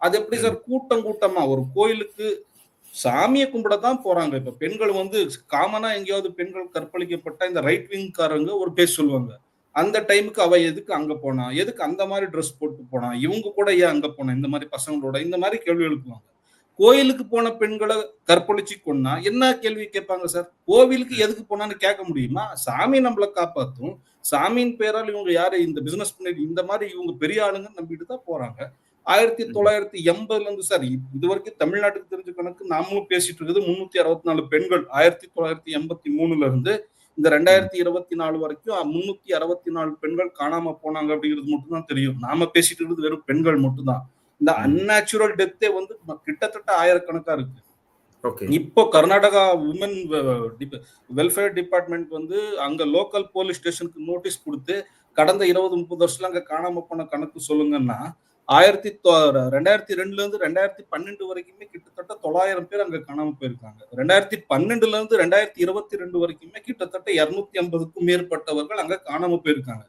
அது எப்படி சார் கூட்டம் கூட்டமா ஒரு கோயிலுக்கு சாமியை கும்பிட தான் போறாங்க. இப்ப பெண்கள் வந்து காமனா எங்கேயாவது பெண்கள் கற்பழிக்கப்பட்ட இந்த ரைட் விங்காரங்க ஒரு பேர் சொல்லுவாங்க. அந்த டைமுக்கு அவ எதுக்கு அங்க போனா? எதுக்கு அந்த மாரி ட்ரெஸ் போட்டு போனா? இவங்க கூட ஏன் அங்க போனா? இந்த மாரி பசங்களோட இந்த மாரி கேள்வி எழுப்புவாங்க. கோயிலுக்கு போன பெண்கள கற்பழிச்சு கொன்னா என்ன கேள்வி கேட்பாங்க சார்? கோவிலுக்கு எதுக்கு போனான்னு கேட்க முடியுமா? சாமி நம்மள காப்பாத்தும். சாமியின் பேரால் இவங்க யாரு இந்த பிசினஸ் பண்ணி இந்த மாரி இவங்க பெரிய ஆளுங்கன்னு நம்பிட்டு தான் போறாங்க. 1980ல இருந்து சார் இதுவரைக்கும் தமிழ்நாட்டுக்கு தெரிஞ்ச கணக்கு நாமளும் பேசிட்டு இருக்குது 364 பெண்கள் 1983ல இருந்து இந்த 2024 வரைக்கும் 364 பெண்கள் காணாம போனாங்க அப்படிங்கிறது மட்டும் தான் தெரியும். நாம பேசிட்டு இருக்கிறது வெறும் பெண்கள் மட்டும் தான். இந்த அன்நேச்சுரல் டெத்தே வந்து கிட்டத்தட்ட ஆயிரக்கணக்கா இருக்கு. இப்போ கர்நாடகா உமன் வெல்ஃபேர் டிபார்ட்மெண்ட் வந்து அங்க லோக்கல் போலீஸ் ஸ்டேஷனுக்கு நோட்டீஸ் கொடுத்து கடந்த 20-30 வருஷத்துல அங்க காணாம போன கணக்கு சொல்லுங்கன்னா 2002ல இருந்து 2012 வரைக்குமே கிட்டத்தட்ட 900 பேர் அங்க காணாம போயிருக்காங்க. 2012ல இருந்து 2022 வரைக்குமே கிட்டத்தட்ட 250க்கும் மேற்பட்டவர்கள் அங்க காணாம போயிருக்காங்க.